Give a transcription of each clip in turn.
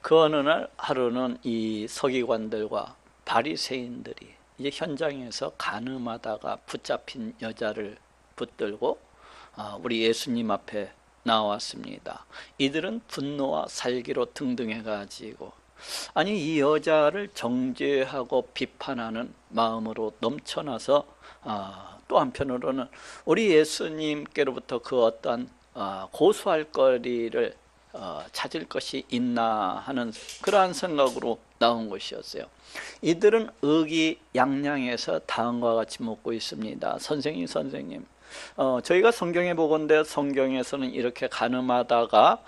그 어느 날 하루는 이 서기관들과 바리새인들이 이제 현장에서 간음하다가 붙잡힌 여자를 붙들고 우리 예수님 앞에 나왔습니다. 이들은 분노와 살기로 등등해 가지고 아니 이 여자를 정죄하고 비판하는 마음으로 넘쳐나서 또 한편으로는 우리 예수님께로부터 그 어떤 고소할 거리를 찾을 것이 있나 하는 그러한 생각으로 나온 것이었어요. 이들은 의기양양해서 다음과 같이 묻고 있습니다. 선생님, 저희가 성경에 보건대 성경에서는 이렇게 간음하다가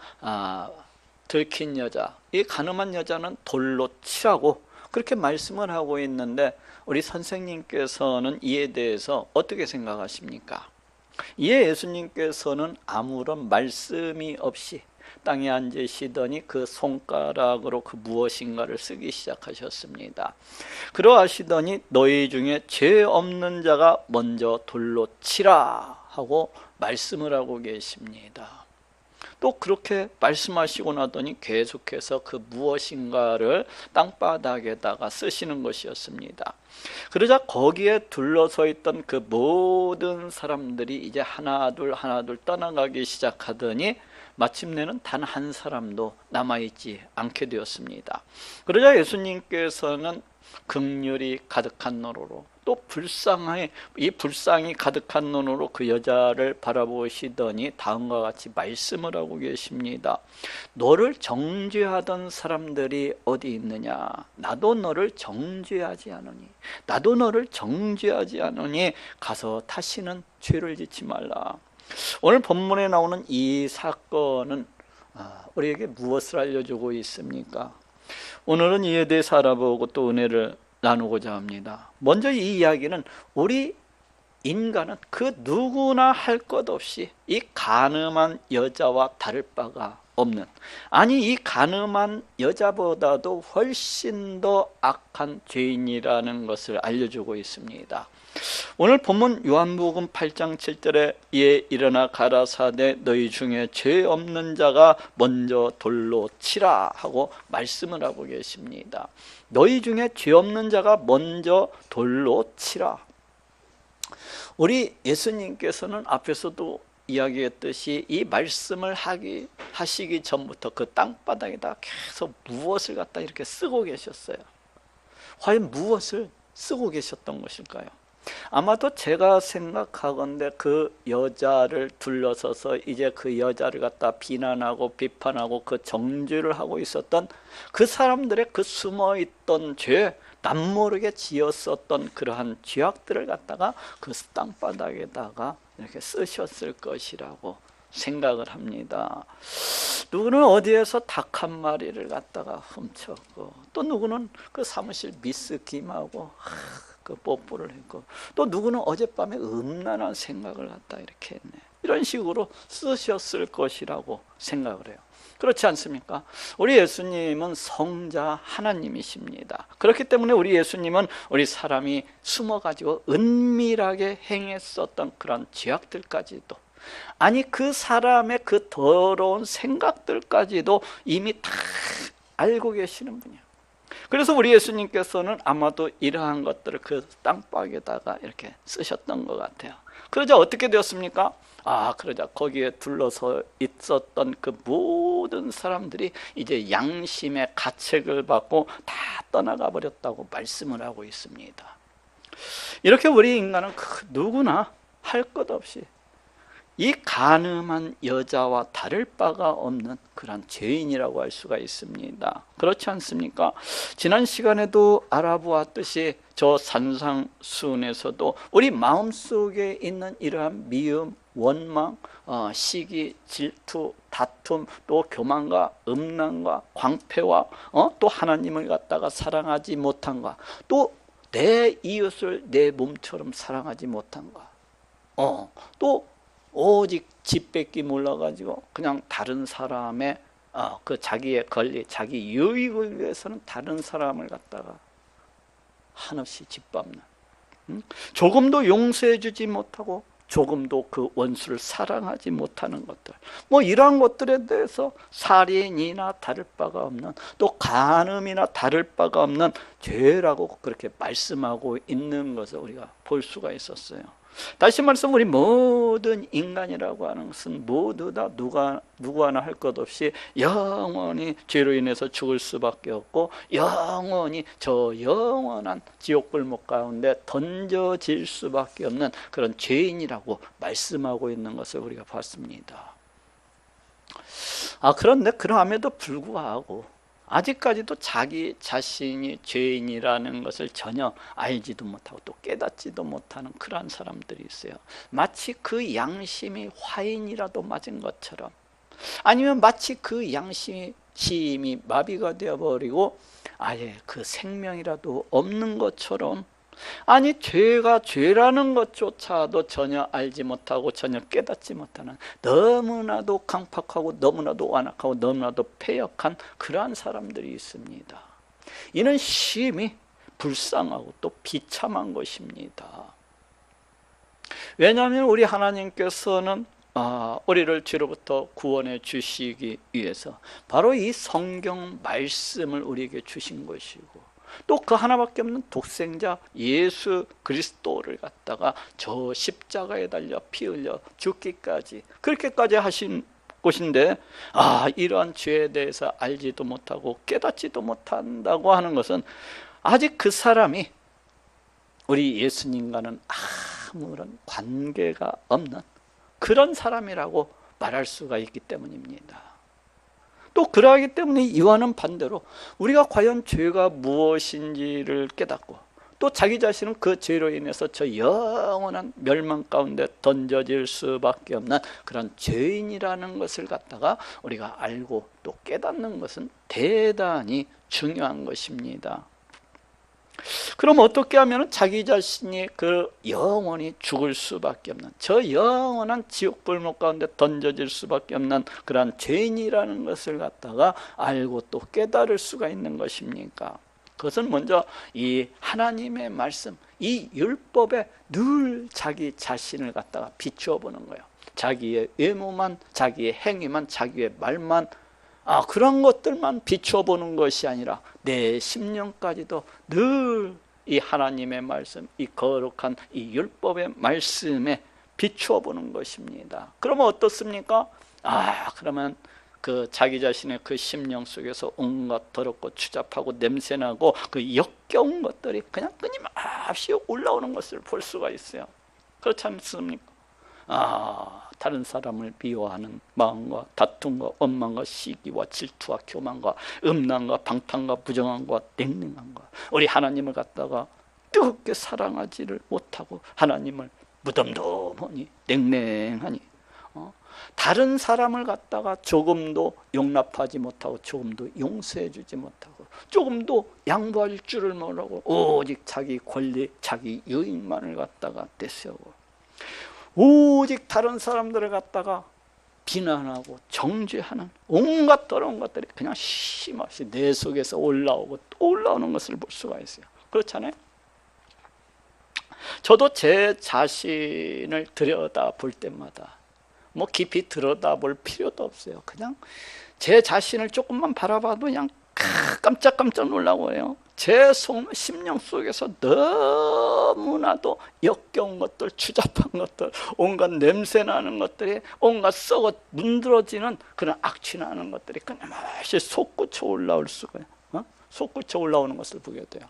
들킨 여자, 이 간음한 여자는 돌로 치라고 그렇게 말씀을 하고 있는데 우리 선생님께서는 이에 대해서 어떻게 생각하십니까? 이에 예수님께서는 아무런 말씀이 없이 땅에 앉으시더니 그 손가락으로 그 무엇인가를 쓰기 시작하셨습니다. 그러하시더니 너희 중에 죄 없는 자가 먼저 돌로 치라 하고 말씀을 하고 계십니다. 또 그렇게 말씀하시고 나더니 계속해서 그 무엇인가를 땅바닥에다가 쓰시는 것이었습니다. 그러자 거기에 둘러서 있던 그 모든 사람들이 이제 하나둘 떠나가기 시작하더니 마침내는 단 한 사람도 남아있지 않게 되었습니다. 그러자 예수님께서는 긍휼이 가득한 눈으로 또 불쌍이 가득한 눈으로 그 여자를 바라보시더니 다음과 같이 말씀을 하고 계십니다. 너를 정죄하던 사람들이 어디 있느냐? 나도 너를 정죄하지 않으니 가서 다시는 죄를 짓지 말라. 오늘 본문에 나오는 이 사건은 우리에게 무엇을 알려주고 있습니까? 오늘은 이에 대해서 알아보고 또 은혜를 나누고자 합니다. 먼저 이 이야기는 우리 인간은 그 누구나 할 것 없이 이 간음한 여자와 다를 바가 없는, 아니 이 간음한 여자보다도 훨씬 더 악한 죄인이라는 것을 알려주고 있습니다. 오늘 본문 요한복음 8장 7절에 이에 일어나 가라사대 너희 중에 죄 없는 자가 먼저 돌로 치라 하고 말씀을 하고 계십니다. 너희 중에 죄 없는 자가 먼저 돌로 치라. 우리 예수님께서는 앞에서도 이야기했듯이 이 말씀을 하시기 전부터 그 땅바닥에다 계속 무엇을 갖다 이렇게 쓰고 계셨어요. 과연 무엇을 쓰고 계셨던 것일까요? 아마도 제가 생각하건대 그 여자를 둘러서서 이제 그 여자를 갖다 비난하고 비판하고 그 정죄를 하고 있었던 그 사람들의 그 숨어있던 죄, 남모르게 지었었던 그러한 죄악들을 갖다가 그 땅바닥에다가 이렇게 쓰셨을 것이라고 생각을 합니다. 누구는 어디에서 닭 한 마리를 갖다가 훔쳤고, 또 누구는 그 사무실 미스김하고 그 뽀뽀를 했고, 또 누구는 어젯밤에 음란한 생각을 갖다 이렇게 했네. 이런 식으로 쓰셨을 것이라고 생각을 해요. 그렇지 않습니까? 우리 예수님은 성자 하나님이십니다. 그렇기 때문에 우리 예수님은 우리 사람이 숨어가지고 은밀하게 행했었던 그런 죄악들까지도, 아니 그 사람의 그 더러운 생각들까지도 이미 다 알고 계시는 분이에요. 그래서 우리 예수님께서는 아마도 이러한 것들을 그 땅바닥에다가 이렇게 쓰셨던 것 같아요. 그러자 어떻게 되었습니까? 그러자 거기에 둘러서 있었던 그 모든 사람들이 이제 양심의 가책을 받고 다 떠나가 버렸다고 말씀을 하고 있습니다. 이렇게 우리 인간은 누구나 할 것 없이 이 간음한 여자와 다를 바가 없는 그런 죄인이라고 할 수가 있습니다. 그렇지 않습니까? 지난 시간에도 알아보았듯이 저 산상수훈에서도 우리 마음속에 있는 이러한 미움, 원망, 시기, 질투, 다툼, 또 교만과 음란과 광패와 또 하나님을 갖다가 사랑하지 못한과 또 내 이웃을 내 몸처럼 사랑하지 못한과 또 오직 집 뺏기 몰라가지고 그냥 다른 사람의 그 자기의 권리, 자기 유익을 위해서는 다른 사람을 갖다가 한없이 짓밟는, 조금도 용서해주지 못하고 조금도 그 원수를 사랑하지 못하는 것들, 뭐 이러한 것들에 대해서 살인이나 다를 바가 없는, 또 간음이나 다를 바가 없는 죄라고 그렇게 말씀하고 있는 것을 우리가 볼 수가 있었어요. 다시 말해서 우리 모든 인간이라고 하는 것은 모두 다 누구 하나 할 것 없이 영원히 죄로 인해서 죽을 수밖에 없고, 영원히 저 영원한 지옥불목 가운데 던져질 수밖에 없는 그런 죄인이라고 말씀하고 있는 것을 우리가 봤습니다. 그런데 그럼에도 불구하고 아직까지도 자기 자신이 죄인이라는 것을 전혀 알지도 못하고 또 깨닫지도 못하는 그러한 사람들이 있어요. 마치 그 양심이 화인이라도 맞은 것처럼, 아니면 마치 그 양심이 마비가 되어버리고 아예 그 생명이라도 없는 것처럼, 아니 죄가 죄라는 것조차도 전혀 알지 못하고 전혀 깨닫지 못하는, 너무나도 강팍하고 너무나도 완악하고 너무나도 패역한 그러한 사람들이 있습니다. 이는 심히 불쌍하고 또 비참한 것입니다. 왜냐하면 우리 하나님께서는 우리를 죄로부터 구원해 주시기 위해서 바로 이 성경 말씀을 우리에게 주신 것이고, 또 그 하나밖에 없는 독생자 예수 그리스도를 갖다가 저 십자가에 달려 피 흘려 죽기까지, 그렇게까지 하신 것인데, 이러한 죄에 대해서 알지도 못하고 깨닫지도 못한다고 하는 것은 아직 그 사람이 우리 예수님과는 아무런 관계가 없는 그런 사람이라고 말할 수가 있기 때문입니다. 또 그러하기 때문에 이와는 반대로 우리가 과연 죄가 무엇인지를 깨닫고, 또 자기 자신은 그 죄로 인해서 저 영원한 멸망 가운데 던져질 수밖에 없는 그런 죄인이라는 것을 갖다가 우리가 알고 또 깨닫는 것은 대단히 중요한 것입니다. 그럼 어떻게 하면 자기 자신이 그 영원히 죽을 수밖에 없는, 저 영원한 지옥불목 가운데 던져질 수밖에 없는 그러한 죄인이라는 것을 갖다가 알고 또 깨달을 수가 있는 것입니까? 그것은 먼저 이 하나님의 말씀, 이 율법에 늘 자기 자신을 갖다가 비추어 보는 거예요. 자기의 외모만, 자기의 행위만, 자기의 말만, 그런 것들만 비추어 보는 것이 아니라 내 심령까지도 늘 이 하나님의 말씀, 이 거룩한 이 율법의 말씀에 비추어 보는 것입니다. 그러면 어떻습니까? 그러면 그 자기 자신의 그 심령 속에서 온갖 더럽고 추잡하고 냄새나고 그 역겨운 것들이 그냥 끊임없이 올라오는 것을 볼 수가 있어요. 그렇지 않습니까? 다른 사람을 미워하는 마음과 다툼과 원망과 시기와 질투와 교만과 음란과 방탕과 부정함과 냉랭함과, 우리 하나님을 갖다가 뜨겁게 사랑하지를 못하고 하나님을 무덤덤하니 냉랭하니, 다른 사람을 갖다가 조금도 용납하지 못하고 조금도 용서해 주지 못하고 조금도 양보할 줄을 모르고 오직 자기 권리, 자기 유익만을 갖다가 내세우고, 오직 다른 사람들을 갖다가 비난하고 정죄하는 온갖 더러운 것들이 그냥 쉼없이 내 속에서 올라오고 또 올라오는 것을 볼 수가 있어요. 그렇잖아요? 저도 제 자신을 들여다볼 때마다 뭐 깊이 들여다볼 필요도 없어요. 그냥 제 자신을 조금만 바라봐도 그냥 깜짝깜짝 놀라고 해요. 제 심령 속에서 너무나도 역겨운 것들, 추잡한 것들, 온갖 냄새나는 것들이, 온갖 썩어 문드러지는 그런 악취나는 것들이 끊임없이 솟구쳐 올라올 수가, 솟구쳐 올라오는 것을 보게 돼요.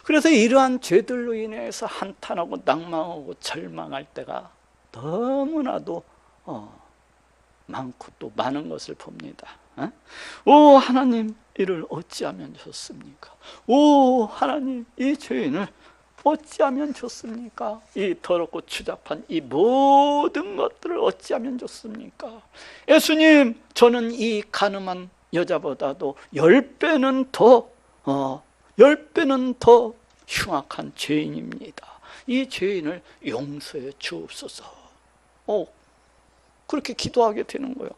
그래서 이러한 죄들로 인해서 한탄하고 낭망하고 절망할 때가 너무나도 많고 또 많은 것을 봅니다. 오 하나님, 이를 어찌하면 좋습니까? 오 하나님, 이 죄인을 어찌하면 좋습니까? 이 더럽고 추잡한 이 모든 것들을 어찌하면 좋습니까? 예수님, 저는 이 가늠한 여자보다도 10배는 더 흉악한 죄인입니다. 이 죄인을 용서해 주옵소서. 그렇게 기도하게 되는 거예요.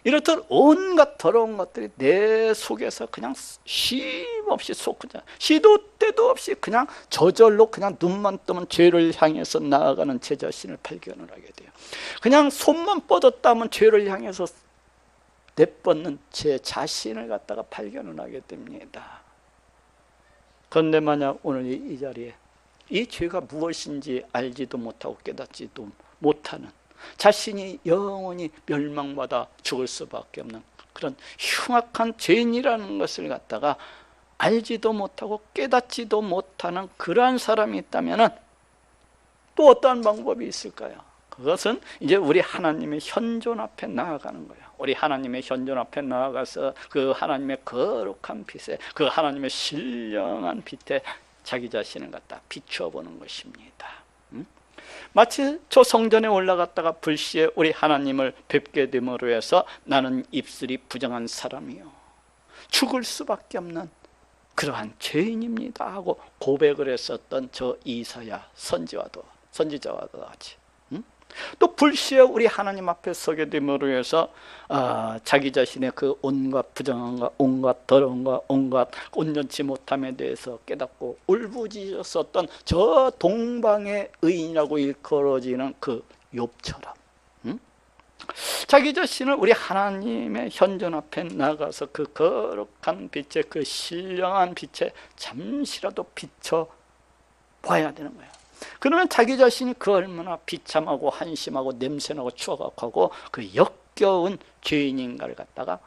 이렇듯 온갖 더러운 것들이 내 속에서 그냥 쉼없이 솟구자, 시도 때도 없이 그냥 저절로 그냥 눈만 뜨면 죄를 향해서 나아가는 제 자신을 발견을 하게 돼요. 그냥 손만 뻗었다면 죄를 향해서 내뻗는 제 자신을 갖다가 발견을 하게 됩니다. 그런데 만약 오늘 이 자리에 이 죄가 무엇인지 알지도 못하고 깨닫지도 못하는, 자신이 영원히 멸망받아 죽을 수밖에 없는 그런 흉악한 죄인이라는 것을 갖다가 알지도 못하고 깨닫지도 못하는 그러한 사람이 있다면 또 어떠한 방법이 있을까요? 그것은 이제 우리 하나님의 현존 앞에 나아가는 거예요. 우리 하나님의 현존 앞에 나아가서 그 하나님의 거룩한 빛에, 그 하나님의 신령한 빛에 자기 자신을 갖다 비추어 보는 것입니다. 마치 저 성전에 올라갔다가 불시에 우리 하나님을 뵙게 됨으로 해서 나는 입술이 부정한 사람이요, 죽을 수밖에 없는 그러한 죄인입니다 하고 고백을 했었던 저 이사야 선지자와도 같이, 또 불시에 우리 하나님 앞에 서게 됨으로 해서 자기 자신의 그 온갖 부정함과 온갖 더러움과 온갖 온전치 못함에 대해서 깨닫고 울부짖었었던 저 동방의 의인이라고 일컬어지는 그 욥처럼, 자기 자신을 우리 하나님의 현존 앞에 나가서 그 거룩한 빛에, 그 신령한 빛에 잠시라도 비춰 봐야 되는 거예요. 그러면 자기 자신이 그 얼마나 비참하고 한심하고 냄새나고 추악하고 그 역겨운 죄인인가를 갖다가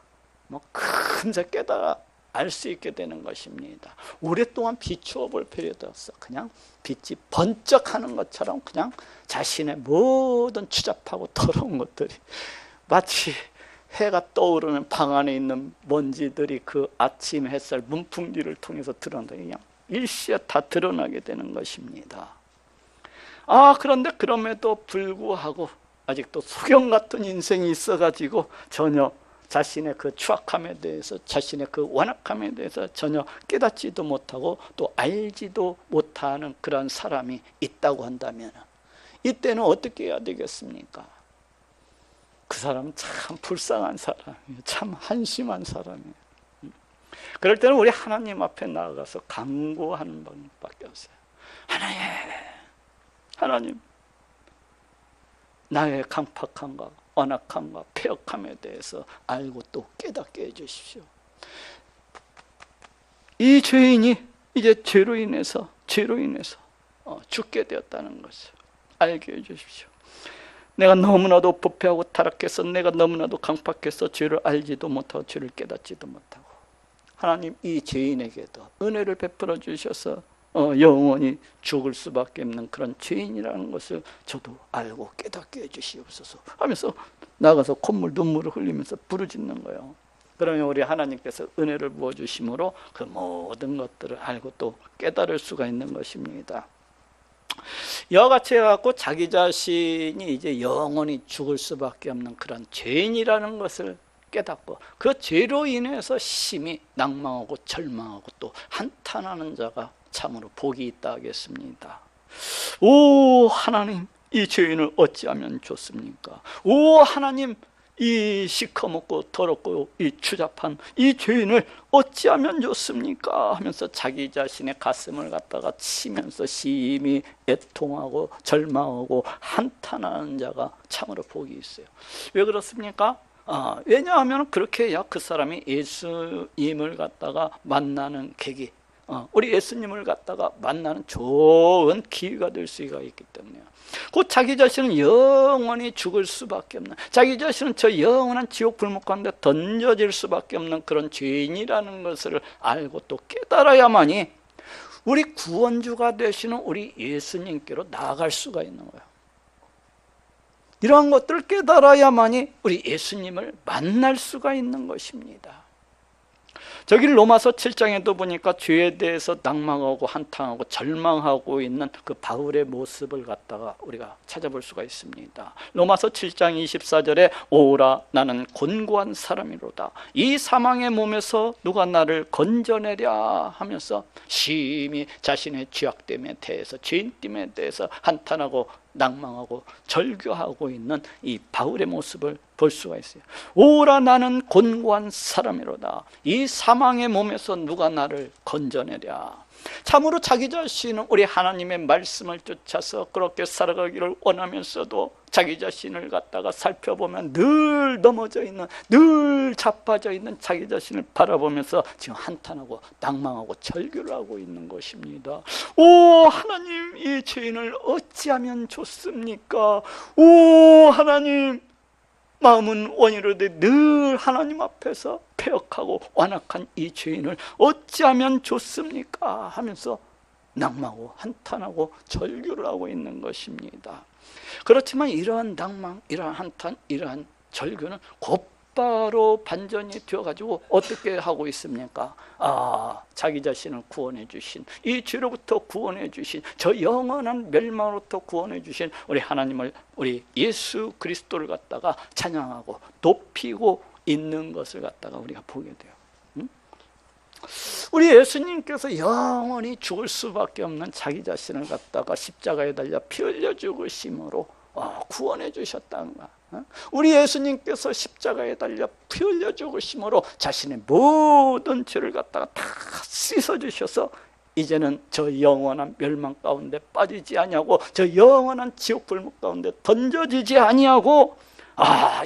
금세 깨달아 알 수 있게 되는 것입니다. 오랫동안 비추어 볼 필요도 없어. 그냥 빛이 번쩍하는 것처럼 그냥 자신의 모든 추잡하고 더러운 것들이 마치 해가 떠오르는 방 안에 있는 먼지들이 그 아침 햇살 문풍지를 통해서 드러나게 그냥 일시에 다 드러나게 되는 것입니다. 그런데 그럼에도 불구하고 아직도 소경 같은 인생이 있어가지고 전혀 자신의 그 추악함에 대해서, 자신의 그 완악함에 대해서 전혀 깨닫지도 못하고 또 알지도 못하는 그런 사람이 있다고 한다면 이때는 어떻게 해야 되겠습니까? 그 사람은 참 불쌍한 사람이에요. 참 한심한 사람이에요. 그럴 때는 우리 하나님 앞에 나아가서 간구하는 방법밖에 없어요. 하나님, 나의 강팍함과 완악함과 폐역함에 대해서 알고 또 깨닫게 해주십시오. 이 죄인이 이제 죄로 인해서 죽게 되었다는 것을 알게 해주십시오. 내가 너무나도 부패하고 타락해서, 내가 너무나도 강팍해서 죄를 알지도 못하고 죄를 깨닫지도 못하고, 하나님 이 죄인에게도 은혜를 베풀어 주셔서 영원히 죽을 수밖에 없는 그런 죄인이라는 것을 저도 알고 깨닫게 해주시옵소서 하면서 나가서 콧물 눈물을 흘리면서 부르짖는 거예요. 그러면 우리 하나님께서 은혜를 부어주심으로 그 모든 것들을 알고 또 깨달을 수가 있는 것입니다. 이와 같이 해갖고 자기 자신이 이제 영원히 죽을 수밖에 없는 그런 죄인이라는 것을 깨닫고 그 죄로 인해서 심히 낭망하고 절망하고 또 한탄하는 자가 참으로 복이 있다 하겠습니다. 오 하나님, 이 죄인을 어찌하면 좋습니까? 오 하나님, 이 시커멓고 더럽고 이 추잡한 이 죄인을 어찌하면 좋습니까? 하면서 자기 자신의 가슴을 갖다가 치면서 심히 애통하고 절망하고 한탄하는 자가 참으로 복이 있어요. 왜 그렇습니까? 왜냐하면 그렇게 해야 그 사람이 예수님을 갖다가 만나는 계기, 우리 예수님을 갖다가 만나는 좋은 기회가 될 수가 있기 때문에요. 곧 자기 자신은 영원히 죽을 수밖에 없는, 자기 자신은 저 영원한 지옥 불목 가운데 던져질 수밖에 없는 그런 죄인이라는 것을 알고 또 깨달아야만이 우리 구원주가 되시는 우리 예수님께로 나아갈 수가 있는 거예요. 이러한 것들을 깨달아야만이 우리 예수님을 만날 수가 있는 것입니다. 저기 로마서 7장에도 보니까 죄에 대해서 낭망하고 한탄하고 절망하고 있는 그 바울의 모습을 갖다가 우리가 찾아볼 수가 있습니다. 로마서 7장 24절에 오라 나는 곤고한 사람이로다, 이 사망의 몸에서 누가 나를 건져내랴 하면서 심히 자신의 죄악됨에 대해서, 죄인됨에 대해서 한탄하고 낭망하고 절규하고 있는 이 바울의 모습을 볼 수가 있어요. 오라 나는 곤고한 사람이로다. 이 사망의 몸에서 누가 나를 건져내랴. 참으로 자기 자신은 우리 하나님의 말씀을 쫓아서 그렇게 살아가기를 원하면서도 자기 자신을 갖다가 살펴보면 늘 넘어져 있는, 늘 자빠져 있는 자기 자신을 바라보면서 지금 한탄하고 낭망하고 절규를 하고 있는 것입니다. 오 하나님, 이 죄인을 어찌하면 좋습니까? 오 하나님, 마음은 원이로되 늘 하나님 앞에서 패역하고 완악한 이 죄인을 어찌하면 좋습니까? 하면서 낭망하고 한탄하고 절규를 하고 있는 것입니다. 그렇지만 이러한 낭망, 이러한 한탄, 이러한 절규는 곧바로 반전이 되어가지고 어떻게 하고 있습니까? 자기 자신을 구원해 주신, 이 죄로부터 구원해 주신, 저 영원한 멸망으로부터 구원해 주신 우리 하나님을, 우리 예수 그리스도를 갖다가 찬양하고 높이고 있는 것을 갖다가 우리가 보게 돼요. 우리 예수님께서 영원히 죽을 수밖에 없는 자기 자신을 갖다가 십자가에 달려 피 흘려 죽으심으로 구원해 주셨다는 거야. 우리 예수님께서 십자가에 달려 피 흘려 죽으심으로 자신의 모든 죄를 갖다가 다 씻어 주셔서 이제는 저 영원한 멸망 가운데 빠지지 아니하고 저 영원한 지옥 불목 가운데 던져지지 아니하고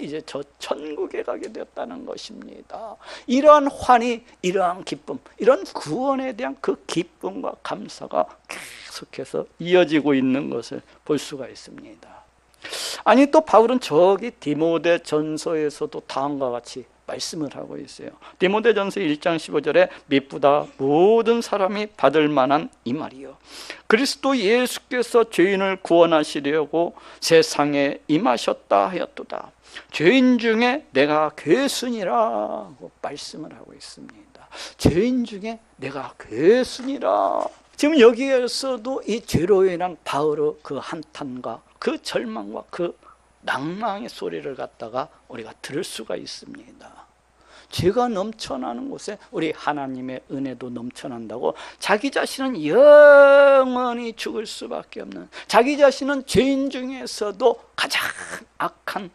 이제 저 천국에 가게 되었다는 것입니다. 이러한 환희, 이러한 기쁨, 이런 구원에 대한 그 기쁨과 감사가 계속해서 이어지고 있는 것을 볼 수가 있습니다. 아니 또 바울은 저기 디모데 전서에서도 다음과 같이 말씀을 하고 있어요. 디모데 전서 1장 15절에 미쁘다 모든 사람이 받을 만한 이 말이요, 그리스도 예수께서 죄인을 구원하시려고 세상에 임하셨다 하였도다. 죄인 중에 내가 괴순이라고 말씀을 하고 있습니다. 죄인 중에 내가 괴순이라. 지금 여기에서도 이 죄로 인한 바울의 그 한탄과 그 절망과 그 낭망의 소리를 갖다가 우리가 들을 수가 있습니다. 죄가 넘쳐나는 곳에 우리 하나님의 은혜도 넘쳐난다고 자기 자신은 영원히 죽을 수밖에 없는, 자기 자신은 죄인 중에서도 가장 악한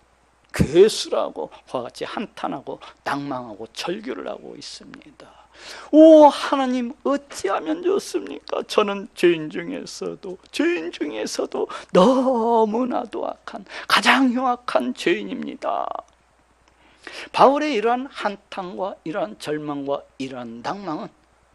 괴수라고 그와 같이 한탄하고 낭망하고 절규를 하고 있습니다. 오 하나님, 어찌하면 좋습니까? 저는 죄인 중에서도 너무나도 악한, 가장 흉악한 죄인입니다. 바울의 이러한 한탄과 이러한 절망과 이러한 낭망은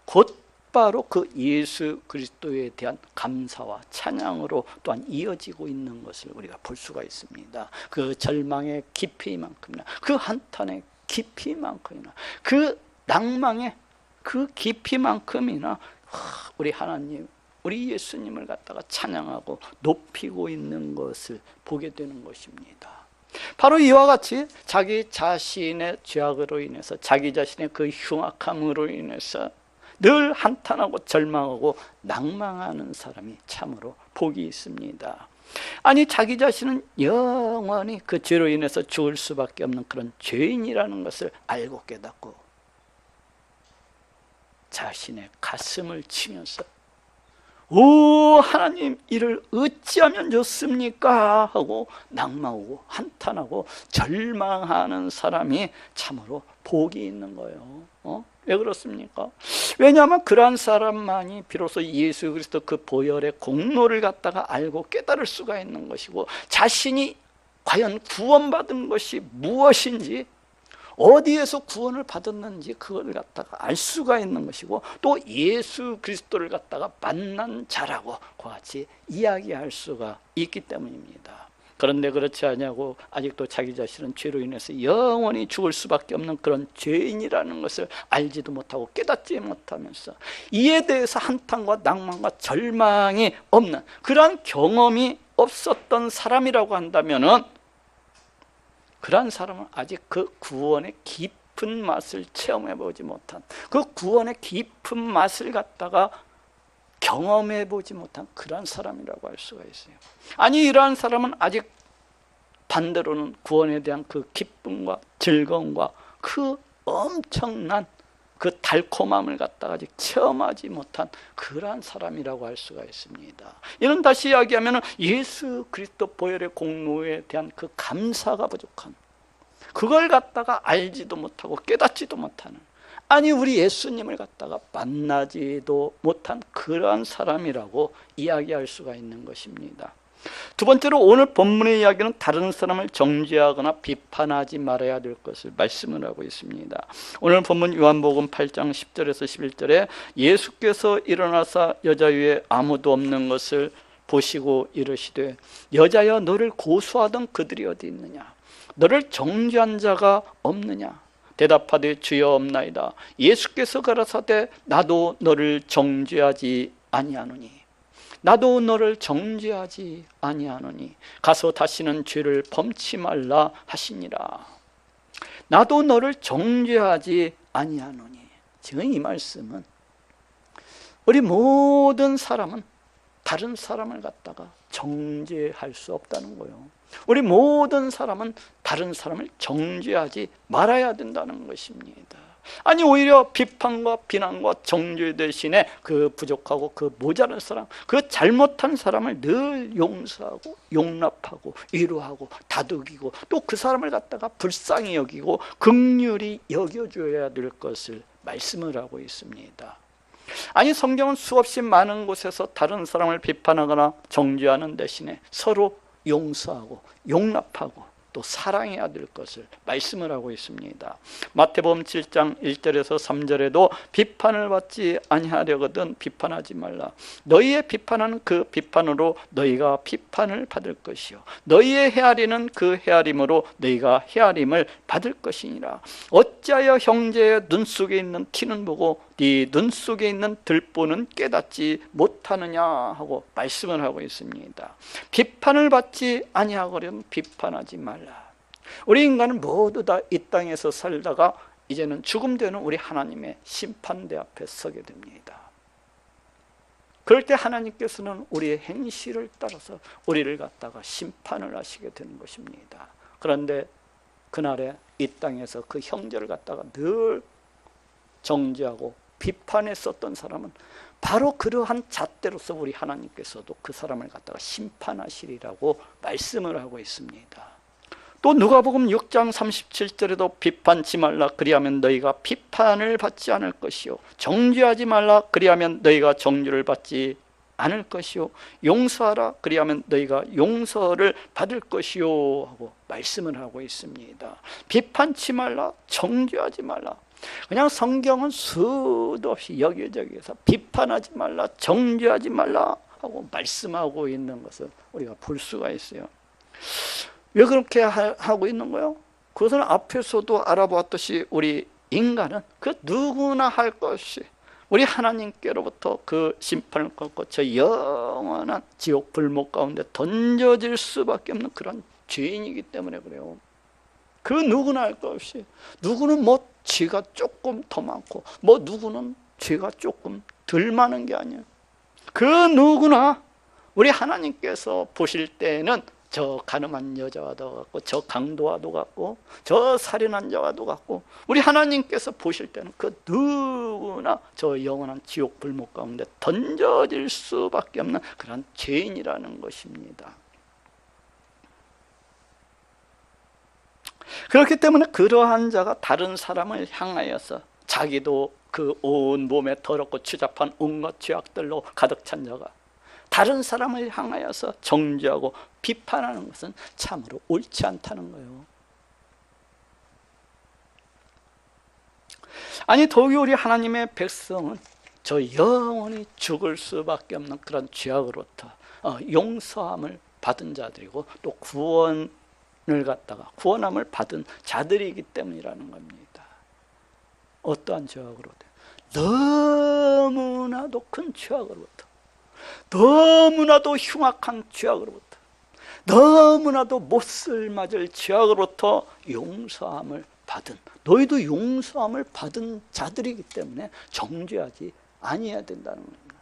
곧바로 그 예수 그리스도에 대한 감사와 찬양으로 또한 이어지고 있는 것을 우리가 볼 수가 있습니다. 그 절망의 깊이만큼이나, 그 한탄의 깊이만큼이나, 그 낭망의 그 깊이만큼이나 우리 하나님, 우리 예수님을 갖다가 찬양하고 높이고 있는 것을 보게 되는 것입니다. 바로 이와 같이 자기 자신의 죄악으로 인해서, 자기 자신의 그 흉악함으로 인해서 늘 한탄하고 절망하고 낭망하는 사람이 참으로 복이 있습니다. 아니 자기 자신은 영원히 그 죄로 인해서 죽을 수밖에 없는 그런 죄인이라는 것을 알고 깨닫고 자신의 가슴을 치면서 오 하나님, 이를 어찌하면 좋습니까? 하고 낭망하고 한탄하고 절망하는 사람이 참으로 복이 있는 거예요. 왜 그렇습니까? 왜냐하면 그러한 사람만이 비로소 예수 그리스도 그 보혈의 공로를 갖다가 알고 깨달을 수가 있는 것이고, 자신이 과연 구원받은 것이 무엇인지, 어디에서 구원을 받았는지 그걸 갖다가 알 수가 있는 것이고, 또 예수 그리스도를 갖다가 만난 자라고 그와 같이 이야기할 수가 있기 때문입니다. 그런데 그렇지 않냐고 아직도 자기 자신은 죄로 인해서 영원히 죽을 수밖에 없는 그런 죄인이라는 것을 알지도 못하고 깨닫지 못하면서 이에 대해서 한탄과 낭만과 절망이 없는 그러한 경험이 없었던 사람이라고 한다면은, 그러한 사람은 아직 그 구원의 깊은 맛을 체험해보지 못한, 그 구원의 깊은 맛을 갖다가 경험해보지 못한 그러한 사람이라고 할 수가 있어요. 아니 이러한 사람은 아직 반대로는 구원에 대한 그 기쁨과 즐거움과 그 엄청난 그 달콤함을 갖다가 아직 체험하지 못한 그러한 사람이라고 할 수가 있습니다. 이는 다시 이야기하면 예수 그리스도 보혈의 공로에 대한 그 감사가 부족한, 그걸 갖다가 알지도 못하고 깨닫지도 못하는, 아니 우리 예수님을 갖다가 만나지도 못한 그러한 사람이라고 이야기할 수가 있는 것입니다. 두 번째로 오늘 본문의 이야기는 다른 사람을 정죄하거나 비판하지 말아야 될 것을 말씀을 하고 있습니다. 오늘 본문 요한복음 8장 10절에서 11절에 예수께서 일어나사 여자 위에 아무도 없는 것을 보시고 이르시되 여자여 너를 고소하던 그들이 어디 있느냐, 너를 정죄한 자가 없느냐. 대답하되 주여 없나이다. 예수께서 가라사대 나도 너를 정죄하지 아니하노니, 나도 너를 정죄하지 아니하노니 가서 다시는 죄를 범치 말라 하시니라. 나도 너를 정죄하지 아니하노니, 지금 이 말씀은 우리 모든 사람은 다른 사람을 갖다가 정죄할 수 없다는 거예요. 우리 모든 사람은 다른 사람을 정죄하지 말아야 된다는 것입니다. 아니 오히려 비판과 비난과 정죄 대신에 그 부족하고 그 모자란 사람, 그 잘못한 사람을 늘 용서하고 용납하고 위로하고 다독이고 또 그 사람을 갖다가 불쌍히 여기고 긍휼히 여겨줘야 될 것을 말씀을 하고 있습니다. 아니 성경은 수없이 많은 곳에서 다른 사람을 비판하거나 정죄하는 대신에 서로 용서하고 용납하고 또 사랑해야 될 것을 말씀을 하고 있습니다. 마태복음 7장 1절에서 3절에도 비판을 받지 아니하려거든 비판하지 말라. 너희의 비판하는 그 비판으로 너희가 비판을 받을 것이요 너희의 헤아리는 그 헤아림으로 너희가 헤아림을 받을 것이니라. 어찌하여 형제의 눈 속에 있는 티는 보고 네 눈 속에 있는 들보는 깨닫지 못하느냐 하고 말씀을 하고 있습니다. 비판을 받지 아니하거든 비판하지 말라. 우리 인간은 모두 다 이 땅에서 살다가 이제는 죽음 되는 우리 하나님의 심판대 앞에 서게 됩니다. 그럴 때 하나님께서는 우리의 행실을 따라서 우리를 갖다가 심판을 하시게 되는 것입니다. 그런데 그날에 이 땅에서 그 형제를 갖다가 늘 정죄하고 비판했었던 사람은 바로 그러한 잣대로서 우리 하나님께서도 그 사람을 갖다가 심판하시리라고 말씀을 하고 있습니다. 또 누가복음 6장 37절에도 비판치 말라 그리하면 너희가 비판을 받지 않을 것이요 정죄하지 말라 그리하면 너희가 정죄를 받지 않을 것이요 용서하라 그리하면 너희가 용서를 받을 것이요 하고 말씀을 하고 있습니다. 비판치 말라 정죄하지 말라. 그냥 성경은 수도 없이 여기저기에서 비판하지 말라 정죄하지 말라 하고 말씀하고 있는 것을 우리가 볼 수가 있어요. 왜 그렇게 하고 있는 거예요? 그것은 앞에서도 알아보았듯이 우리 인간은 그 누구나 할 것이 우리 하나님께로부터 그 심판을 받고 저 영원한 지옥 불목 가운데 던져질 수밖에 없는 그런 죄인이기 때문에 그래요. 그 누구나 할 것 없이 누구는 뭐 죄가 조금 더 많고 뭐 누구는 죄가 조금 덜 많은 게 아니에요. 그 누구나 우리 하나님께서 보실 때는 저 가늠한 여자와도 같고 저 강도와도 같고 저 살인한 자와도 같고 우리 하나님께서 보실 때는 그 누구나 저 영원한 지옥 불목 가운데 던져질 수밖에 없는 그런 죄인이라는 것입니다. 그렇기 때문에 그러한 자가 다른 사람을 향하여서 자기도 그 온 몸에 더럽고 추잡한 온갖 죄악들로 가득 찬 자가 다른 사람을 향하여서 정죄하고 비판하는 것은 참으로 옳지 않다는 거예요. 아니 더욱이 우리 하나님의 백성은 저 영원히 죽을 수밖에 없는 그런 죄악으로부터 용서함을 받은 자들이고 또 구원을 갖다가 구원함을 받은 자들이기 때문이라는 겁니다. 어떠한 죄악으로부터? 너무나도 큰 죄악으로부터, 너무나도 흉악한 죄악으로부터, 너무나도 못을 맞을 죄악으로부터 용서함을 받은, 너희도 용서함을 받은 자들이기 때문에 정죄하지 아니해야 된다는 겁니다.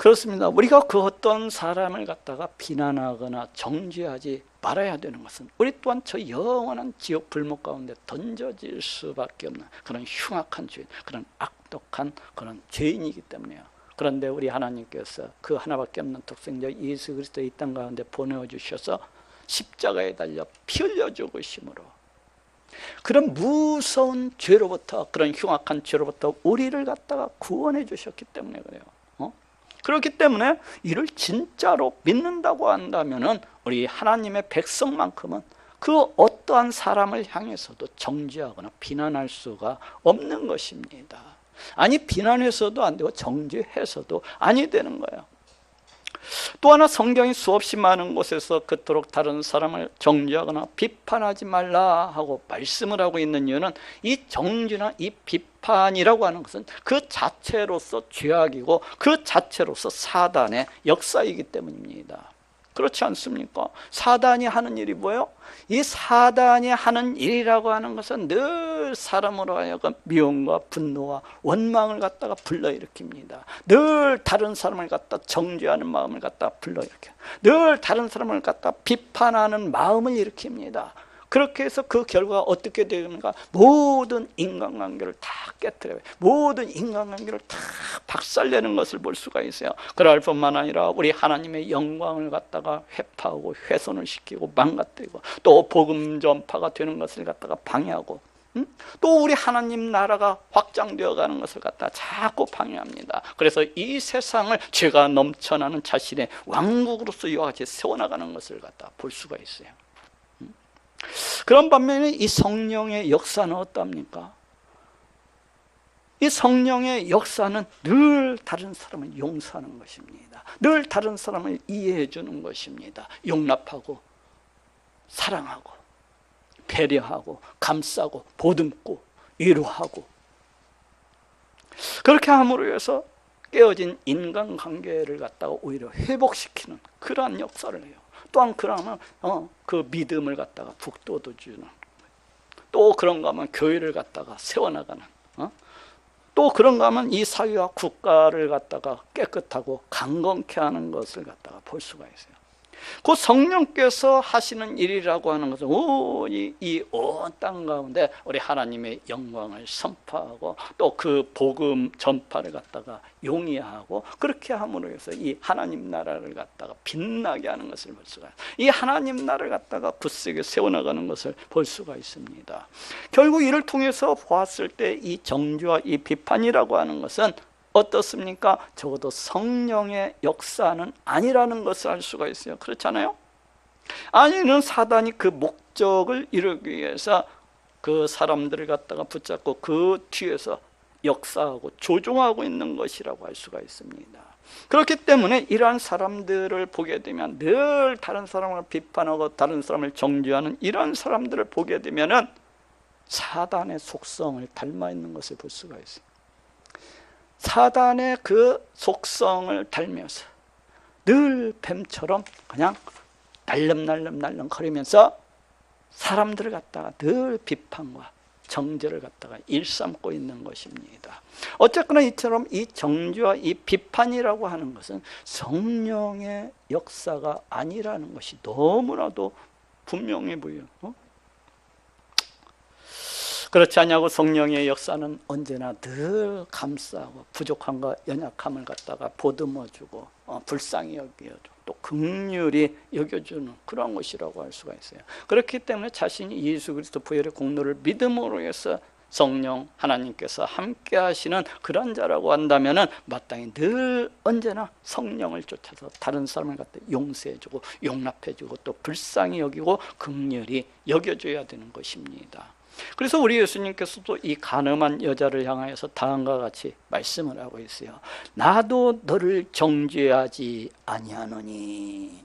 그렇습니다. 우리가 그 어떤 사람을 갖다가 비난하거나 정죄하지 말아야 되는 것은 우리 또한 저 영원한 지옥 불목 가운데 던져질 수밖에 없는 그런 흉악한 죄인, 그런 악독한 그런 죄인이기 때문에요. 그런데 우리 하나님께서 그 하나밖에 없는 독생자 예수 그리스도 이 땅 가운데 보내주셔서 십자가에 달려 피 흘려 죽으심으로 그런 무서운 죄로부터, 그런 흉악한 죄로부터 우리를 갖다가 구원해 주셨기 때문에 그래요. 그렇기 때문에 이를 진짜로 믿는다고 한다면은 우리 하나님의 백성만큼은 그 어떠한 사람을 향해서도 정죄하거나 비난할 수가 없는 것입니다. 아니, 비난해서도 안 되고 정죄해서도 아니 되는 거예요. 또 하나, 성경이 수없이 많은 곳에서 그토록 다른 사람을 정죄하거나 비판하지 말라 하고 말씀을 하고 있는 이유는 이 정죄나 이 비판이라고 하는 것은 그 자체로서 죄악이고 그 자체로서 사단의 역사이기 때문입니다. 그렇지 않습니까? 사단이 하는 일이 뭐예요? 이 사단이 하는 일이라고 하는 것은 늘 사람으로 하여금 미움과 분노와 원망을 갖다가 불러일으킵니다. 늘 다른 사람을 갖다 정죄하는 마음을 갖다 불러일으켜요. 늘 다른 사람을 갖다 비판하는 마음을 일으킵니다. 그렇게 해서 그 결과가 어떻게 되는가? 모든 인간관계를 다 깨뜨려요. 모든 인간관계를 다 박살내는 것을 볼 수가 있어요. 그럴 뿐만 아니라 우리 하나님의 영광을 갖다가 회파하고 훼손을 시키고 망가뜨리고 또 복음 전파가 되는 것을 갖다가 방해하고 또 우리 하나님 나라가 확장되어 가는 것을 갖다 자꾸 방해합니다. 그래서 이 세상을 죄가 넘쳐나는 자신의 왕국으로서 이와 같이 세워나가는 것을 갖다 볼 수가 있어요. 그런 반면에 이 성령의 역사는 어떻습니까? 이 성령의 역사는 늘 다른 사람을 용서하는 것입니다. 늘 다른 사람을 이해해 주는 것입니다. 용납하고 사랑하고 배려하고 감싸고 보듬고 위로하고, 그렇게 함으로 해서 깨어진 인간관계를 갖다가 오히려 회복시키는 그러한 역사를 해요. 또한 그러면 그 믿음을 갖다가 북돋워주는, 또 그런가 하면 교회를 갖다가 세워나가는, 또 그런가 하면 이 사회와 국가를 갖다가 깨끗하고 강건케 하는 것을 갖다가 볼 수가 있어요. 그 성령께서 하시는 일이라고 하는 것은 이 온 땅 가운데 우리 하나님의 영광을 선포하고 또 그 복음 전파를 갖다가 용이하고, 그렇게 함으로 해서 이 하나님 나라를 갖다가 빛나게 하는 것을 볼 수가 있어요. 이 하나님 나라를 갖다가 굳세게 세워나가는 것을 볼 수가 있습니다. 결국 이를 통해서 보았을 때 이 정죄와 이 비판이라고 하는 것은 어떻습니까? 적어도 성령의 역사는 아니라는 것을 알 수가 있어요. 그렇잖아요? 아니는 사단이 그 목적을 이루기 위해서 그 사람들을 갖다가 붙잡고 그 뒤에서 역사하고 조종하고 있는 것이라고 할 수가 있습니다. 그렇기 때문에 이러한 사람들을 보게 되면, 늘 다른 사람을 비판하고 다른 사람을 정죄하는 이러한 사람들을 보게 되면은 사단의 속성을 닮아 있는 것을 볼 수가 있어요. 사단의 그 속성을 닮면서 늘 뱀처럼 그냥 날름날름 거리면서 사람들을 갖다가 늘 비판과 정죄를 갖다가 일삼고 있는 것입니다. 어쨌거나 이처럼 이 정죄와 이 비판이라고 하는 것은 성령의 역사가 아니라는 것이 너무나도 분명해 보여요. 그렇지 않냐고, 성령의 역사는 언제나 늘 감싸고 부족함과 연약함을 갖다가 보듬어주고 불쌍히 여겨주고 또 긍휼히 여겨주는 그런 것이라고 할 수가 있어요. 그렇기 때문에 자신이 예수 그리스도 부활의 공로를 믿음으로 해서 성령 하나님께서 함께 하시는 그런 자라고 한다면은 마땅히 늘 언제나 성령을 쫓아서 다른 사람을 갖다 용서해주고 용납해주고 또 불쌍히 여기고 긍휼히 여겨줘야 되는 것입니다. 그래서 우리 예수님께서도 이 간음한 여자를 향하여서 다음과 같이 말씀을 하고 있어요. 나도 너를 정죄하지 아니하노니.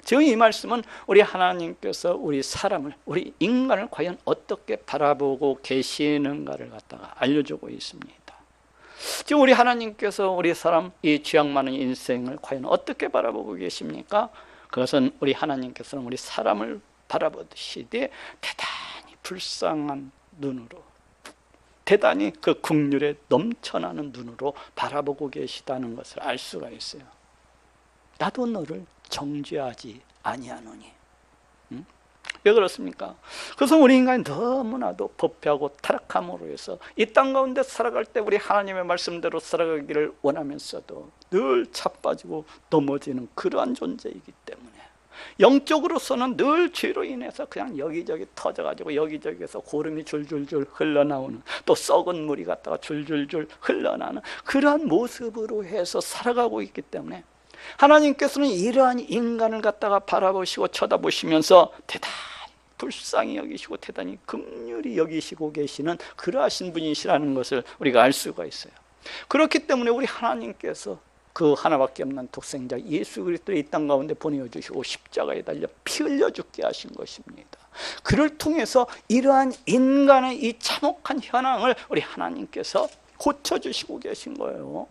지금 이 말씀은 우리 하나님께서 우리 사람을, 우리 인간을 과연 어떻게 바라보고 계시는가를 갖다가 알려주고 있습니다. 지금 우리 하나님께서 우리 사람, 이 죄악 많은 인생을 과연 어떻게 바라보고 계십니까? 그것은 우리 하나님께서는 우리 사람을 바라보시되 대단히 불쌍한 눈으로, 대단히 그 긍휼에 넘쳐나는 눈으로 바라보고 계시다는 것을 알 수가 있어요. 나도 너를 정죄하지 아니하노니. 왜 그렇습니까? 그래서 우리 인간이 너무나도 법회하고 타락함으로 해서 이 땅 가운데 살아갈 때 우리 하나님의 말씀대로 살아가기를 원하면서도 늘 차빠지고 넘어지는 그러한 존재이기 때문에 영적으로서는 늘 죄로 인해서 그냥 여기저기 터져가지고 여기저기에서 고름이 줄줄줄 흘러나오는, 또 썩은 물이 갔다가 줄줄줄 흘러나는 그러한 모습으로 해서 살아가고 있기 때문에 하나님께서는 이러한 인간을 갖다가 바라보시고 쳐다보시면서 대단히 불쌍히 여기시고 대단히 긍휼히 여기시고 계시는 그러하신 분이시라는 것을 우리가 알 수가 있어요. 그렇기 때문에 우리 하나님께서 그 하나밖에 없는 독생자 예수 그리스도를 이 땅 가운데 보내주시고 십자가에 달려 피 흘려 죽게 하신 것입니다. 그를 통해서 이러한 인간의 이 참혹한 현황을 우리 하나님께서 고쳐주시고 계신 거예요.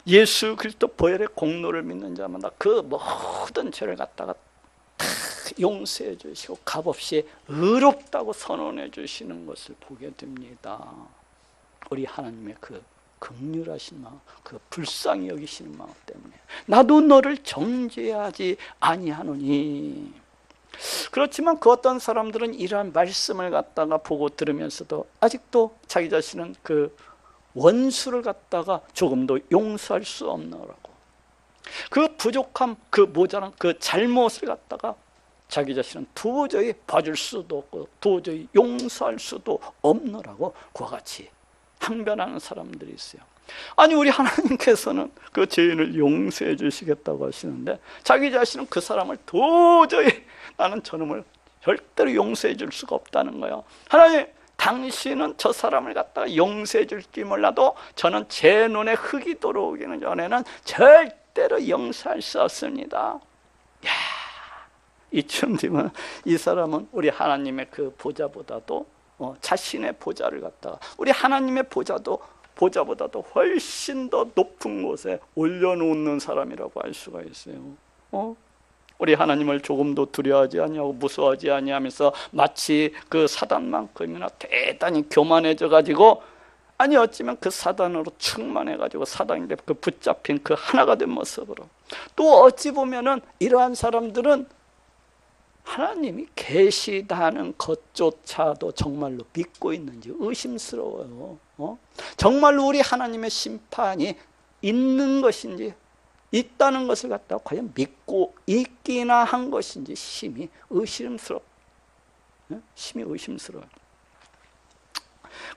예수 그리스도 보혈의 공로를 믿는 자마다 그 모든 죄를 갖다가 다 용서해 주시고 값없이 의롭다고 선언해 주시는 것을 보게 됩니다. 우리 하나님의 그 긍휼하신 마음, 그 불쌍히 여기시는 마음 때문에 나도 너를 정죄하지 아니하노니. 그렇지만 그 어떤 사람들은 이러한 말씀을 갖다가 보고 들으면서도 아직도 자기 자신은 그 원수를 갖다가 조금도 용서할 수 없노라고, 그 부족함, 그 모자란 그 잘못을 갖다가 자기 자신은 도저히 봐줄 수도 없고 도저히 용서할 수도 없노라고 그와 같이 항변하는 사람들이 있어요. 아니 우리 하나님께서는 그 죄인을 용서해 주시겠다고 하시는데 자기 자신은 그 사람을 도저히 나는 저놈을 절대로 용서해 줄 수가 없다는 거예요. 하나님, 당신은 저 사람을 갖다가 용서해 줄지 몰라도 저는 제 눈에 흙이 들어오기는 전에는 절대로 용서할 수 없습니다. 야, 이쯤 되면 이 사람은 우리 하나님의 그 보좌보다도 자신의 보좌를 갖다가 우리 하나님의 보좌보다도 훨씬 더 높은 곳에 올려놓는 사람이라고 알 수가 있어요. 우리 하나님을 조금도 두려워하지 아니하고 무서워하지 아니하면서 마치 그 사단만큼이나 대단히 교만해져 가지고, 아니 어찌면 그 사단으로 충만해 가지고 사단인데 그 붙잡힌 그 하나가 된 모습으로, 또 어찌 보면은 이러한 사람들은 하나님이 계시다는 것조차도 정말로 믿고 있는지 의심스러워요. 정말로 우리 하나님의 심판이 있는 것인지, 있다는 것을 갖다가 과연 믿고 있기나 한 것인지 심히 의심스러워요.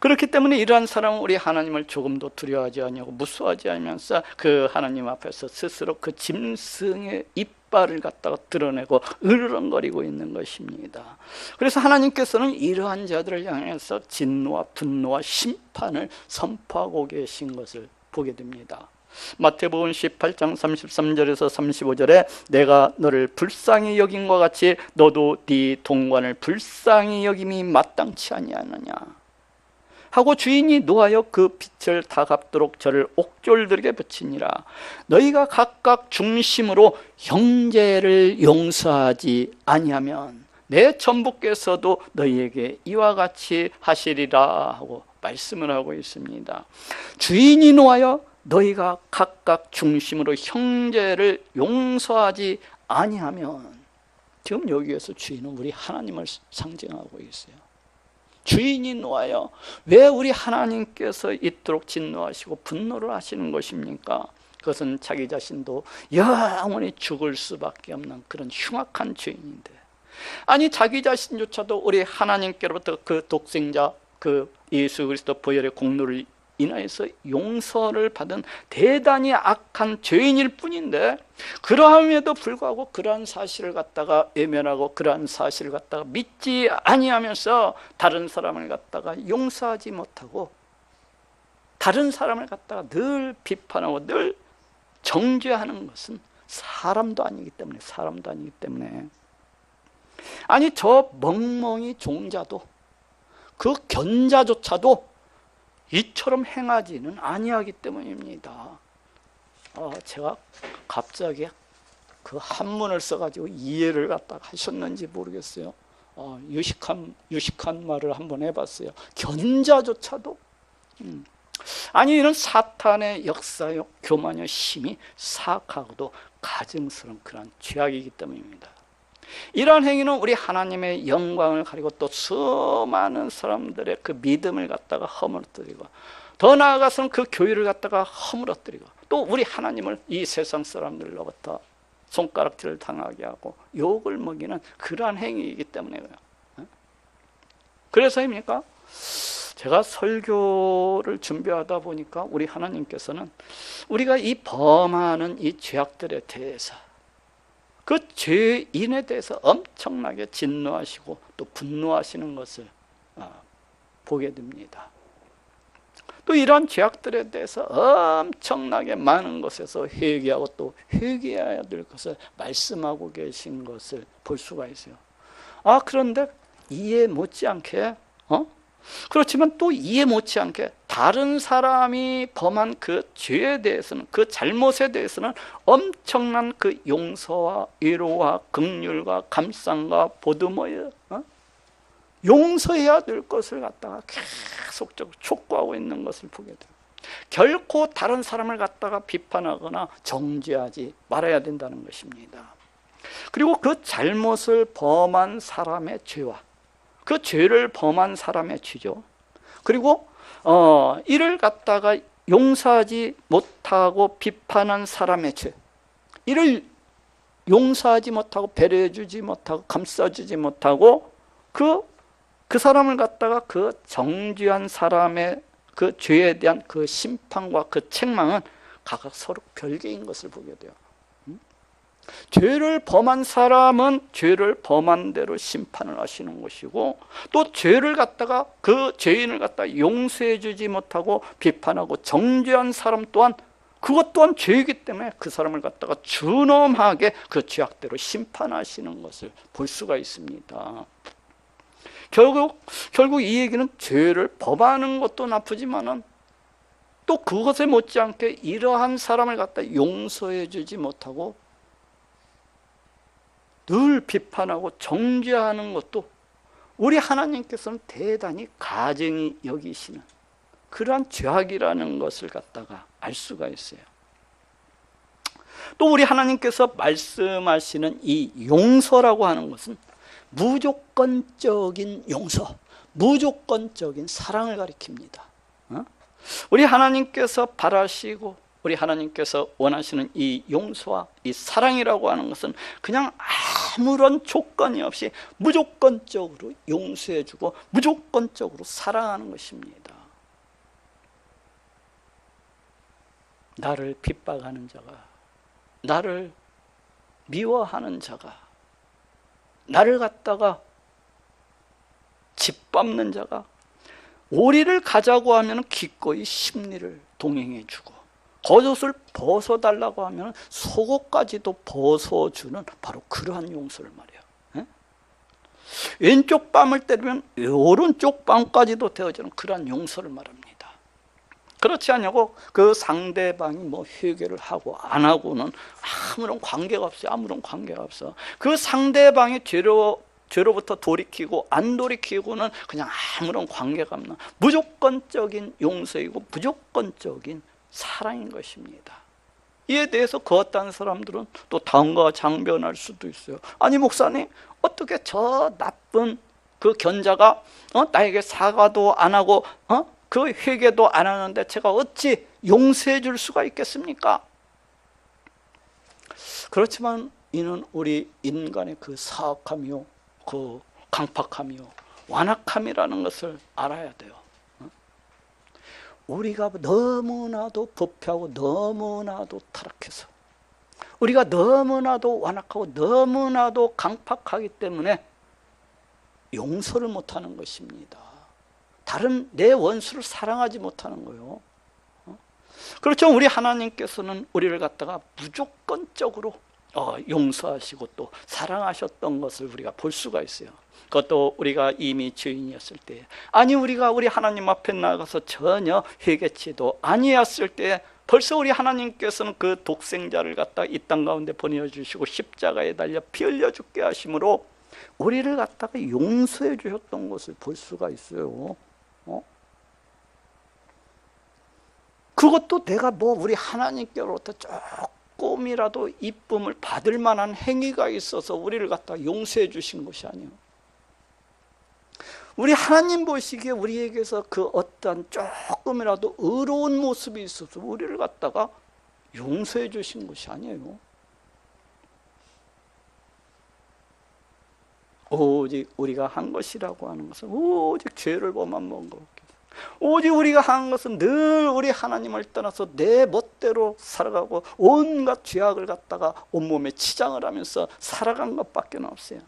그렇기 때문에 이러한 사람은 우리 하나님을 조금도 두려워하지 아니하고 무서워하지 않으면서 그 하나님 앞에서 스스로 그 짐승의 이빨을 갖다가 드러내고 으르렁거리고 있는 것입니다. 그래서 하나님께서는 이러한 자들을 향해서 진노와 분노와 심판을 선포하고 계신 것을 보게 됩니다. 마태복음 18장 33절에서 35절에 내가 너를 불쌍히 여긴 것 같이 너도 네 동관을 불쌍히 여김이 마땅치 아니하느냐 하고 주인이 노하여 그 빚을 다 갚도록 저를 옥졸들에게 붙이니라. 너희가 각각 중심으로 형제를 용서하지 아니하면 내 전부께서도 너희에게 이와 같이 하시리라 하고 말씀을 하고 있습니다. 주인이 노하여 너희가 각각 중심으로 형제를 용서하지 아니하면, 지금 여기에서 주인은 우리 하나님을 상징하고 있어요. 주인이 노하여, 왜 우리 하나님께서 이토록 진노하시고 분노를 하시는 것입니까? 그것은 자기 자신도 영원히 죽을 수밖에 없는 그런 흉악한 죄인인데, 아니 자기 자신조차도 우리 하나님께로부터 그 독생자 그 예수 그리스도 보혈의 공로를 인하여서 용서를 받은 대단히 악한 죄인일 뿐인데, 그러함에도 불구하고 그러한 사실을 갖다가 외면하고 그러한 사실을 갖다가 믿지 아니하면서 다른 사람을 갖다가 용서하지 못하고 다른 사람을 갖다가 늘 비판하고 늘 정죄하는 것은 사람도 아니기 때문에 아니 저 멍멍이 종자도, 그 견자조차도 이처럼 행하지는 아니하기 때문입니다. 제가 갑자기 그 한문을 써가지고 이해를 갖다가 하셨는지 모르겠어요. 유식한 말을 한번 해봤어요. 견자조차도 아니 이런 사탄의 역사요 교만의 힘이 사악하고도 가증스러운 그런 죄악이기 때문입니다. 이러한 행위는 우리 하나님의 영광을 가리고 또 수많은 사람들의 그 믿음을 갖다가 허물어뜨리고, 더 나아가서는 그 교회를 갖다가 허물어뜨리고, 또 우리 하나님을 이 세상 사람들로부터 손가락질을 당하게 하고 욕을 먹이는 그러한 행위이기 때문에 그래요. 그래서입니까? 제가 설교를 준비하다 보니까 우리 하나님께서는 우리가 이 범하는 이 죄악들에 대해서, 그 죄인에 대해서 엄청나게 진노하시고 또 분노하시는 것을 보게 됩니다. 또 이런 죄악들에 대해서 엄청나게 많은 곳에서 회개하고 또 회개해야 될 것을 말씀하고 계신 것을 볼 수가 있어요. 그런데 이해 못지않게 그렇지만 또 이해 못지않게 다른 사람이 범한 그 죄에 대해서는, 그 잘못에 대해서는 엄청난 그 용서와 위로와 긍휼과 감상과 보듬어야 용서해야 될 것을 갖다가 계속적으로 촉구하고 있는 것을 보게 돼요. 결코 다른 사람을 갖다가 비판하거나 정죄하지 말아야 된다는 것입니다. 그리고 그 잘못을 범한 사람의 죄와 그 죄를 범한 사람의 죄죠. 그리고 이를 갖다가 용서하지 못하고 비판한 사람의 죄, 이를 용서하지 못하고 배려해주지 못하고 감싸주지 못하고 그 사람을 갖다가 그 정죄한 사람의 그 죄에 대한 그 심판과 그 책망은 각각 서로 별개인 것을 보게 돼요. 죄를 범한 사람은 죄를 범한 대로 심판을 하시는 것이고, 또 죄를 갖다가 그 죄인을 갖다가 용서해 주지 못하고 비판하고 정죄한 사람 또한 그것 또한 죄이기 때문에 그 사람을 갖다가 준엄하게 그 죄악대로 심판하시는 것을 볼 수가 있습니다. 결국 이 얘기는 죄를 범하는 것도 나쁘지만은 또 그것에 못지않게 이러한 사람을 갖다 용서해 주지 못하고 늘 비판하고 정죄하는 것도 우리 하나님께서는 대단히 가증히 여기시는 그러한 죄악이라는 것을 갖다가 알 수가 있어요. 또 우리 하나님께서 말씀하시는 이 용서라고 하는 것은 무조건적인 용서, 무조건적인 사랑을 가리킵니다. 우리 하나님께서 바라시고 우리 하나님께서 원하시는 이 용서와 이 사랑이라고 하는 것은 그냥 아무런 조건이 없이 무조건적으로 용서해주고 무조건적으로 사랑하는 것입니다. 나를 핍박하는 자가, 나를 미워하는 자가, 나를 갖다가 짓밟는 자가 오리를 가자고 하면 기꺼이 심리를 동행해주고, 겉옷을 벗어달라고 하면 속옷까지도 벗어주는 바로 그러한 용서를 말이에요. 왼쪽 뺨을 때리면 오른쪽 뺨까지도 되어주는 그러한 용서를 말합니다. 그렇지 않냐고 그 상대방이 뭐 회개를 하고 안 하고는 아무런 관계가 없어요. 아무런 관계가 없어. 그 상대방이 죄로부터 돌이키고 안 돌이키고는 그냥 아무런 관계가 없는 무조건적인 용서이고 무조건적인 사랑인 것입니다. 이에 대해서 그 어떤 사람들은 또 다음과 장변할 수도 있어요. 아니 목사님, 어떻게 저 나쁜 그 견자가 나에게 사과도 안 하고 그 회개도 안 하는데 제가 어찌 용서해 줄 수가 있겠습니까? 그렇지만 이는 우리 인간의 그 사악함이요, 그 강팍함이요, 완악함이라는 것을 알아야 돼요. 우리가 너무나도 부패하고 너무나도 타락해서, 우리가 너무나도 완악하고 너무나도 강팍하기 때문에 용서를 못하는 것입니다. 다른 내 원수를 사랑하지 못하는 거예요. 그렇죠. 우리 하나님께서는 우리를 갖다가 무조건적으로 용서하시고 또 사랑하셨던 것을 우리가 볼 수가 있어요. 그것도 우리가 이미 죄인이었을 때, 아니 우리가 우리 하나님 앞에 나가서 전혀 회개치도 아니었을 때 벌써 우리 하나님께서는 그 독생자를 갖다 이 땅 가운데 보내주시고 십자가에 달려 피 흘려 죽게 하심으로 우리를 갖다가 용서해 주셨던 것을 볼 수가 있어요. 그것도 내가 우리 하나님께로부터 조금이라도 이쁨을 받을 만한 행위가 있어서 우리를 갖다가 용서해 주신 것이 아니에요. 우리 하나님 보시기에 우리에게서 그 어떤 조금이라도 의로운 모습이 있어서 우리를 갖다가 용서해 주신 것이 아니에요. 오직 우리가 한 것이라고 하는 것은 오직 죄를 범한 것밖에. 오직 우리가 한 것은 늘 우리 하나님을 떠나서 내 멋대로 살아가고 온갖 죄악을 갖다가 온몸에 치장을 하면서 살아간 것밖에 없어요.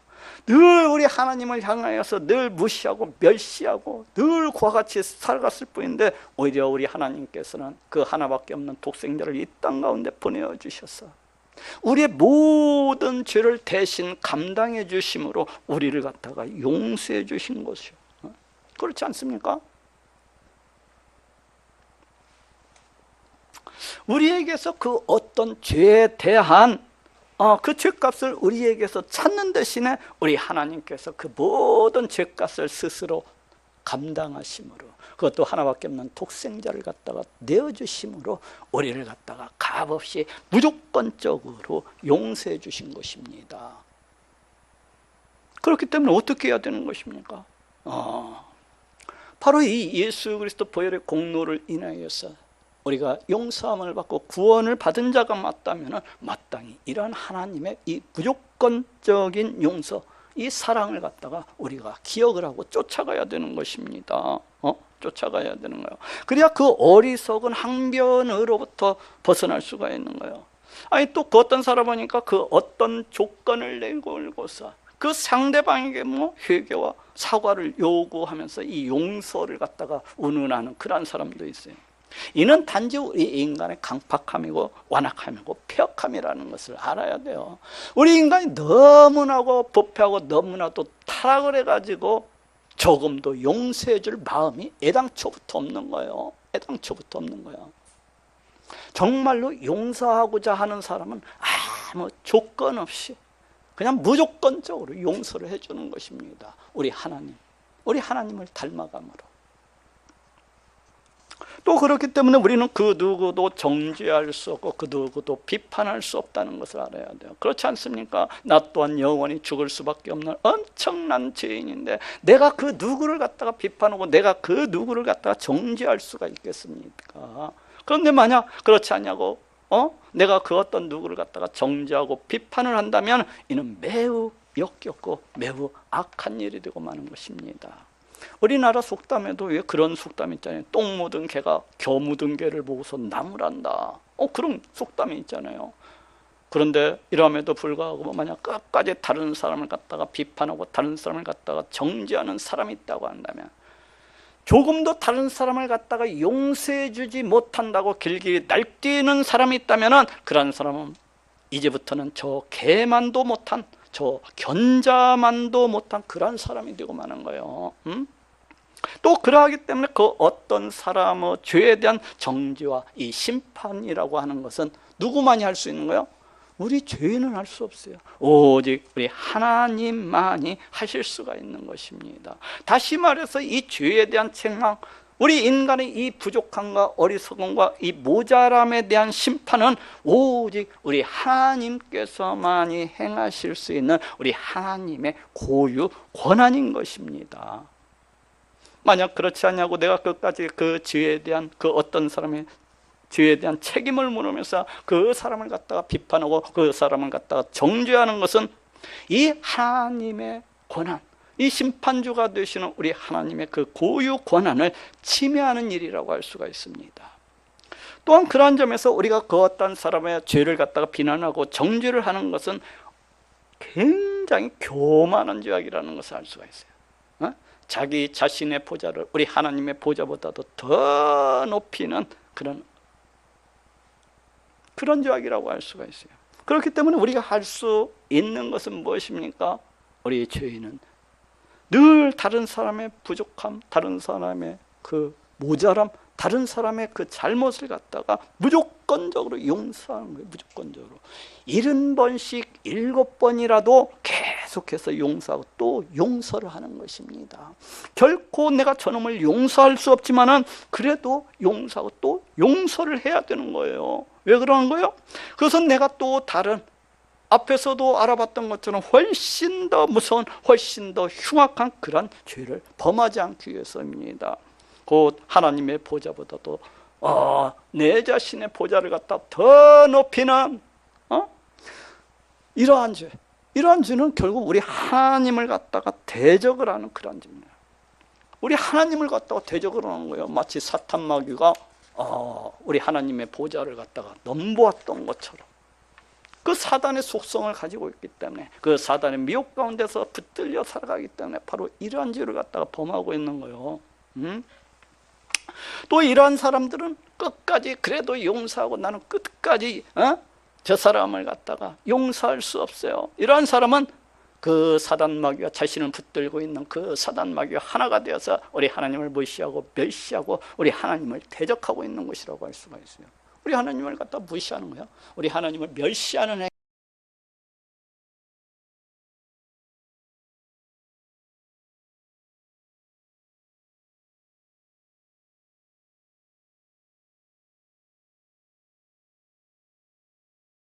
늘 우리 하나님을 향하여서 늘 무시하고 멸시하고 늘 그와 같이 살아갔을 뿐인데, 오히려 우리 하나님께서는 그 하나밖에 없는 독생자를 이 땅 가운데 보내주셔서 우리의 모든 죄를 대신 감당해 주심으로 우리를 갖다가 용서해 주신 것이요. 그렇지 않습니까? 우리에게서 그 어떤 죄에 대한 그 죄값을 우리에게서 찾는 대신에 우리 하나님께서 그 모든 죄값을 스스로 감당하심으로, 그것도 하나밖에 없는 독생자를 갖다가 내어주심으로 우리를 갖다가 값없이 무조건적으로 용서해 주신 것입니다. 그렇기 때문에 어떻게 해야 되는 것입니까? 바로 이 예수 그리스도 보혈의 공로를 인하여서 우리가 용서함을 받고 구원을 받은 자가 맞다면 마땅히 이러한 하나님의 이 무조건적인 용서, 이 사랑을 갖다가 우리가 기억을 하고 쫓아가야 되는 것입니다. 쫓아가야 되는 거예요. 그래야 그 어리석은 항변으로부터 벗어날 수가 있는 거예요. 아니 또 그 어떤 사람이니까 그 어떤 조건을 내걸고서 그 상대방에게 회개와 사과를 요구하면서 이 용서를 갖다가 운운하는 그런 사람도 있어요. 이는 단지 우리 인간의 강팍함이고 완악함이고 폐역함이라는 것을 알아야 돼요. 우리 인간이 너무나도 부패하고 너무나도 타락을 해가지고 조금도 용서해 줄 마음이 애당초부터 없는 거예요. 애당초부터 없는 거예요. 정말로 용서하고자 하는 사람은 아무 조건 없이 그냥 무조건적으로 용서를 해주는 것입니다. 우리 하나님을 닮아감으로. 또 그렇기 때문에 우리는 그 누구도 정죄할 수 없고 그 누구도 비판할 수 없다는 것을 알아야 돼요. 그렇지 않습니까? 나 또한 영원히 죽을 수밖에 없는 엄청난 죄인인데 내가 그 누구를 갖다가 비판하고 내가 그 누구를 갖다가 정죄할 수가 있겠습니까? 그런데 만약 그렇지 않냐고 내가 그 어떤 누구를 갖다가 정죄하고 비판을 한다면 이는 매우 역겹고 매우 악한 일이 되고 마는 것입니다. 우리나라 속담에도 왜 그런 속담이 있잖아요. 똥 묻은 개가 겨 묻은 개를 보고서 나무란다. 그런 속담이 있잖아요. 그런데 이러함에도 불구하고 만약 끝까지 다른 사람을 갖다가 비판하고 다른 사람을 갖다가 정죄하는 사람이 있다고 한다면, 조금도 다른 사람을 갖다가 용서해 주지 못한다고 길길이 날뛰는 사람이 있다면 그런 사람은 이제부터는 저 개만도 못한, 저 견자만도 못한 그런 사람이 되고 마는 거예요. 또 그러하기 때문에 그 어떤 사람의 죄에 대한 정죄와 이 심판이라고 하는 것은 누구만이 할 수 있는 거예요? 우리 죄인은 할 수 없어요. 오직 우리 하나님만이 하실 수가 있는 것입니다. 다시 말해서 이 죄에 대한 책망, 우리 인간의 이 부족함과 어리석음과 이 모자람에 대한 심판은 오직 우리 하나님께서만이 행하실 수 있는 우리 하나님의 고유 권한인 것입니다. 만약 그렇지 않냐고 내가 끝까지 그 죄에 대한 그 어떤 사람의 죄에 대한 책임을 물으면서 그 사람을 갖다가 비판하고 그 사람을 갖다가 정죄하는 것은 이 하나님의 권한, 이 심판주가 되시는 우리 하나님의 그 고유 권한을 침해하는 일이라고 할 수가 있습니다. 또한 그러한 점에서 우리가 그 어떤 사람의 죄를 갖다가 비난하고 정죄를 하는 것은 굉장히 교만한 죄악이라는 것을 알 수가 있어요. 자기 자신의 보좌를 우리 하나님의 보좌보다도 더 높이는 그런 죄악이라고 할 수가 있어요. 그렇기 때문에 우리가 할 수 있는 것은 무엇입니까? 우리 죄인은 늘 다른 사람의 부족함, 다른 사람의 그 모자람, 다른 사람의 그 잘못을 갖다가 무조건적으로 용서하는 거예요. 무조건적으로 70번씩 7번이라도 계속해서 용서하고 또 용서를 하는 것입니다. 결코 내가 저놈을 용서할 수 없지만은 그래도 용서하고 또 용서를 해야 되는 거예요. 왜 그러는 거예요? 그것은 내가 또 다른 앞에서도 알아봤던 것처럼 훨씬 더 무서운, 훨씬 더 흉악한 그런 죄를 범하지 않기 위해서입니다. 곧 하나님의 보좌보다도 내 자신의 보좌를 갖다 더 높이는 이러한 죄, 이러한 죄는 결국 우리 하나님을 갖다가 대적을 하는 그런 죄입니다. 우리 하나님을 갖다가 대적을 하는 거예요. 마치 사탄 마귀가 우리 하나님의 보좌를 갖다가 넘보았던 것처럼 그 사단의 속성을 가지고 있기 때문에, 그 사단의 미혹 가운데서 붙들려 살아가기 때문에 바로 이러한 죄를 갖다가 범하고 있는 거예요. 또 이러한 사람들은 끝까지 그래도 용서하고 나는 끝까지 저 사람을 갖다가 용서할 수 없어요. 이러한 사람은 그 사단 마귀가 자신을 붙들고 있는 그 사단 마귀가 하나가 되어서 우리 하나님을 무시하고 멸시하고 우리 하나님을 대적하고 있는 것이라고 할 수가 있어요. 우리 하나님을 갖다 무시하는 거예요. 우리 하나님을 멸시하는